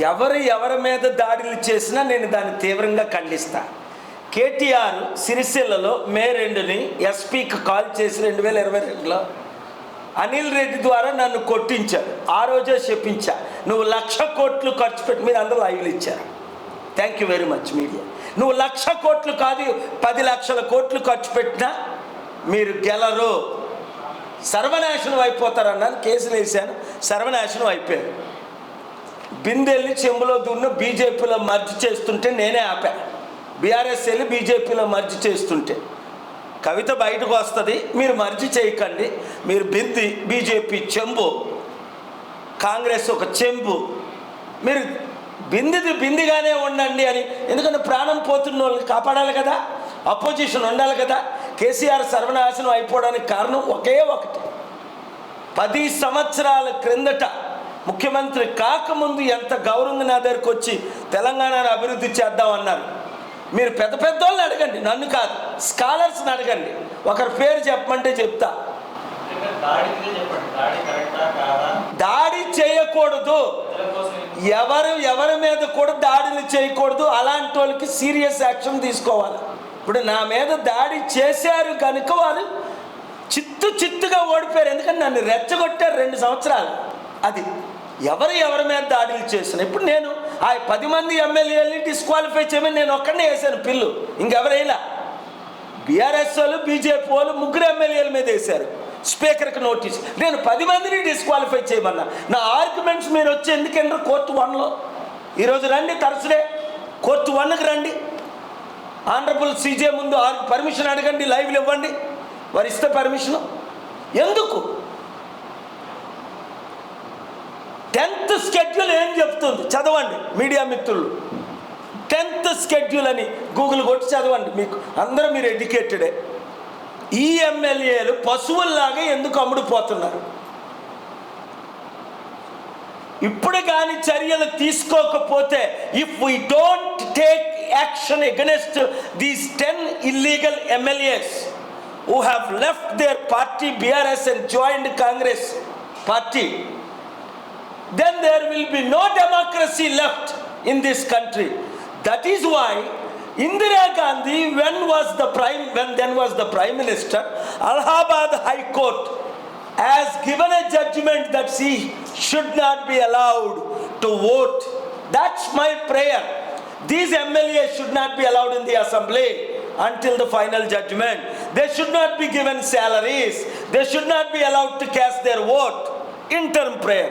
ఎవరి మీద దాడులు చేసినా నేను దాన్ని తీవ్రంగా ఖండిస్తా. కేటీఆర్ సిరిసిల్లలో మే 2ని ఎస్పీకి కాల్ చేసి 2022లో అనిల్ రెడ్డి ద్వారా నన్ను కొట్టించాడు. ఆ రోజే చెప్పించా, నువ్వు 1,00,000 కోట్లు ఖర్చు పెట్టి, మీరు అందరూ లైవ్లు ఇచ్చారు. Thank you very much media. నువ్వు 1,00,000 కోట్లు కాదు 10 లక్షల కోట్లు ఖర్చు పెట్టినా మీరు గెలరు, సర్వనాశనం అయిపోతారన్నాను. కేసులు వేసాను, సర్వనాశనం అయిపోయారు. బిందెల్ని చెంబులో దున్ను బీజేపీలో మర్జీ చేస్తుంటే నేనే ఆపా. బీఆర్ఎస్ వెళ్ళి బీజేపీలో మర్జీ చేస్తుంటే కవిత బయటకు వస్తుంది, మీరు మర్జీ చేయకండి, మీరు బీజేపీ చెంబు, కాంగ్రెస్ ఒక చెంబు, మీరు బిందిగానే ఉండండి అని. ఎందుకంటే ప్రాణం పోతున్న వాళ్ళని కాపాడాలి కదా, అపోజిషన్ ఉండాలి కదా. కేసీఆర్ సర్వనాశనం అయిపోవడానికి కారణం ఒకే ఒకటి. 10 సంవత్సరాల క్రిందట ముఖ్యమంత్రి కాకముందు ఎంత గౌరవంగా నా దగ్గరకు వచ్చి తెలంగాణను అభివృద్ధి చేద్దామన్నారు. మీరు పెద్ద వాళ్ళని అడగండి, నన్ను కాదు, స్కాలర్స్ని అడగండి. ఒకరి పేరు చెప్పమంటే చెప్తా. దాడి చేయకూడదు, ఎవరి మీద కూడా దాడులు చేయకూడదు. అలాంటి వాళ్ళకి సీరియస్ యాక్షన్ తీసుకోవాలి. ఇప్పుడు నా మీద దాడి చేశారు కనుక వారు చిత్తుగా ఓడిపోయారు. ఎందుకంటే నన్ను రెచ్చగొట్టారు 2 సంవత్సరాలు. అది ఎవరి మీద దాడులు చేసిన. ఇప్పుడు నేను ఆ 10 మంది ఎమ్మెల్యేలని డిస్క్వాలిఫై చేయమని నేను ఒక్కడనే వేసాను పిల్లు, ఇంకెవరైనా. బీఆర్ఎస్ వాళ్ళు, బీజేపీ వాళ్ళు 3 ఎమ్మెల్యేల మీద వేశారు స్పీకర్కి నోటీస్. నేను 10 మందిని డిస్క్వాలిఫై చేయమన్నా. నా ఆర్గ్యుమెంట్స్ మీరు వచ్చి ఎందుకంటే కోర్టు 1లో ఈరోజు రండి, థర్స్డే కోర్టు 1కి రండి. ఆనరబుల్ సీజే ముందు పర్మిషన్ అడగండి, లైవ్లు ఇవ్వండి, వారు ఇస్తే పర్మిషను. ఎందుకు 10th షెడ్యూల్ ఏం చెప్తుంది చదవండి మీడియా మిత్రులు. 10th షెడ్యూల్ అని గూగుల్ కొట్టి చదవండి, మీకు అందరూ మీరు ఎడ్యుకేటెడే. ఈ ఎమ్మెల్యేలు పశువుల్లాగా ఎందుకు అమ్ముడుపోతున్నారు? ఇప్పుడు కానీ చర్యలు తీసుకోకపోతే, if we don't take action against these 10 illegal MLAs who have left their party BRS and joined Congress party, then there will be no democracy left in this country. That is why Indira Gandhi, when then was the prime minister, Allahabad High Court has given a judgment that she should not be allowed to vote. That's my prayer. These MLAs should not be allowed in the assembly until the final judgment. They should not be given salaries. They should not be allowed to cast their vote. Interim prayer.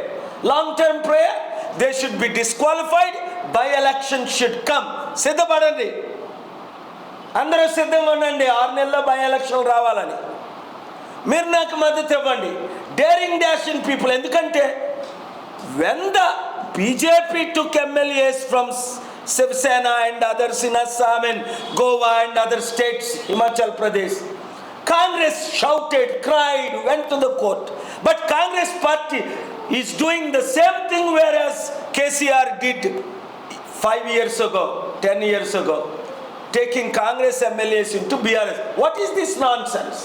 Long-term prayer, they should be disqualified. By-election should come. సిద్ధపడండి, అందరూ సిద్ధంగా ఉండండి. 6 నెలల్లో by-election రావాలని. మీరు నాకు మద్దతు ఇవ్వండి. Daring dashing people. ఎందుకంటే when the BJP took MLAs from Shiv Sena and others in Assam and Goa and other states, Himachal Pradesh, Congress shouted, cried, went to the court. But Congress party is doing the same thing whereas KCR did 5 years ago, 10 years ago, taking Congress MLAs into BRS. What is this nonsense?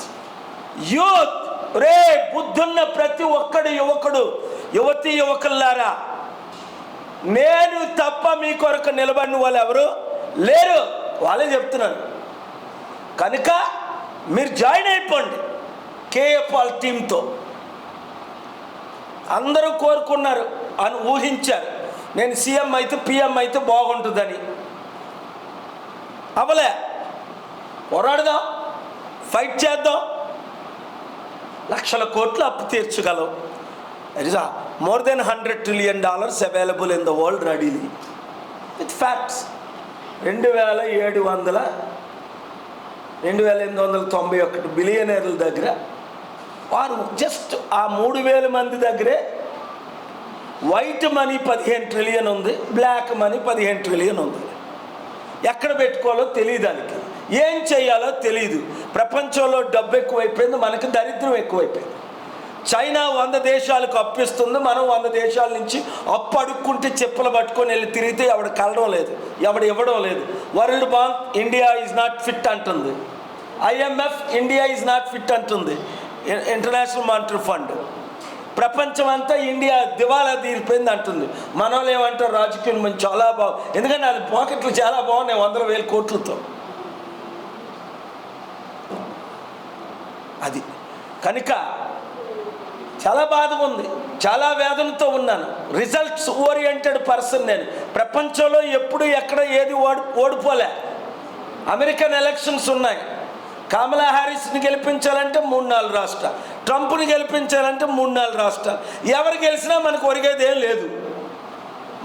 Youth, రే బుద్ధున్న ప్రతి ఒక్కడు యువకుడు, యువతి యువకులారా, నేను తప్ప మీ కొరకు నిలబడిన వాళ్ళు ఎవరు లేరు. వాళ్ళే చెప్తున్నాను. కనుక మీరు జాయిన్ అయిపోండి కేఎఫ్ వాళ్ళ టీంతో. అందరూ కోరుకున్నారు అని ఊహించారు, నేను సీఎం అయితే పిఎం అయితే బాగుంటుందని. అవలే, పోరాడదాం, ఫైట్ చేద్దాం, లక్షల కోట్లు అప్పు తీర్చగలం. There is more than $100 trillion available in the world readily with facts. 2891 బిలియనర్ల దగ్గర వారు జస్ట్ ఆ 3000 మంది దగ్గరే వైట్ మనీ 15 ట్రిలియన్ ఉంది, బ్లాక్ మనీ 15 ట్రిలియన్ ఉంది. ఎక్కడ పెట్టుకోవాలో తెలియదు, దానికి ఏం చేయాలో తెలియదు. ప్రపంచంలో డబ్బు ఎక్కువైపోయింది, మనకు దరిద్రం ఎక్కువైపోయింది. చైనా 100 దేశాలకు అప్పిస్తుంది, మనం 100 దేశాల నుంచి అప్పు అడుక్కుంటే చెప్పులు పట్టుకొని వెళ్ళి తిరిగితే ఎవడు కలడం లేదు, ఎవడు ఇవ్వడం లేదు. World bank India is not fit అంటుంది, IMF India is not fit అంటుంది, ఇంటర్నేషనల్ మానిటరీ ఫండ్. ప్రపంచం అంతా ఇండియా దివాలా తీరిపోయింది అంటుంది. మనోళ్ళు ఏమంటారు, రాజకీయం మంచి చాలా బాగుంది, ఎందుకంటే అది పాకెట్లు చాలా బాగున్నాయి 100,000 కోట్లతో. అది కనుక చాలా బాధగా ఉంది, చాలా వేదనతో ఉన్నాను. రిజల్ట్స్ ఓరియంటెడ్ పర్సన్ నేను. ప్రపంచంలో ఎప్పుడు ఎక్కడ ఏది ఓడిపోలే. అమెరికన్ ఎలక్షన్స్ ఉన్నాయి, కమలా హ్యారిస్ని గెలిపించాలంటే 3-4 రాష్ట్రాలు, ట్రంప్ని గెలిపించాలంటే 3-4 రాష్ట్రాలు. ఎవరు గెలిచినా మనకు ఒరిగేది ఏం లేదు.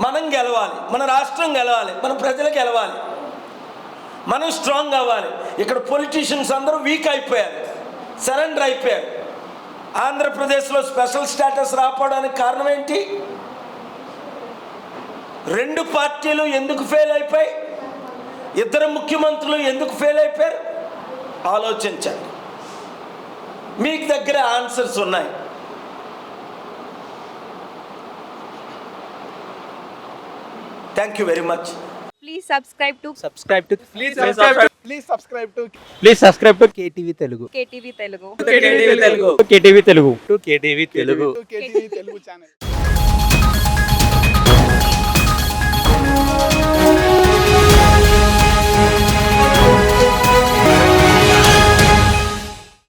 మనం గెలవాలి, మన రాష్ట్రం గెలవాలి, మన ప్రజలు గెలవాలి, మనం స్ట్రాంగ్ అవ్వాలి. ఇక్కడ పొలిటీషియన్స్ అందరూ వీక్ అయిపోయారు, సరెండర్ అయిపోయారు. ఆంధ్రప్రదేశ్లో స్పెషల్ స్టేటస్ రాకపోవడానికి కారణం ఏంటి? 2 పార్టీలు ఎందుకు ఫెయిల్ అయిపోయి, 2 ముఖ్యమంత్రులు ఎందుకు ఫెయిల్ అయిపోయారు? ఆలోచించండి, మీకు దగ్గర ఆన్సర్స్ ఉన్నాయి. Thank you very much. Please subscribe to KTV Telugu. KTV Telugu. KTV Telugu. KTV Telugu channel.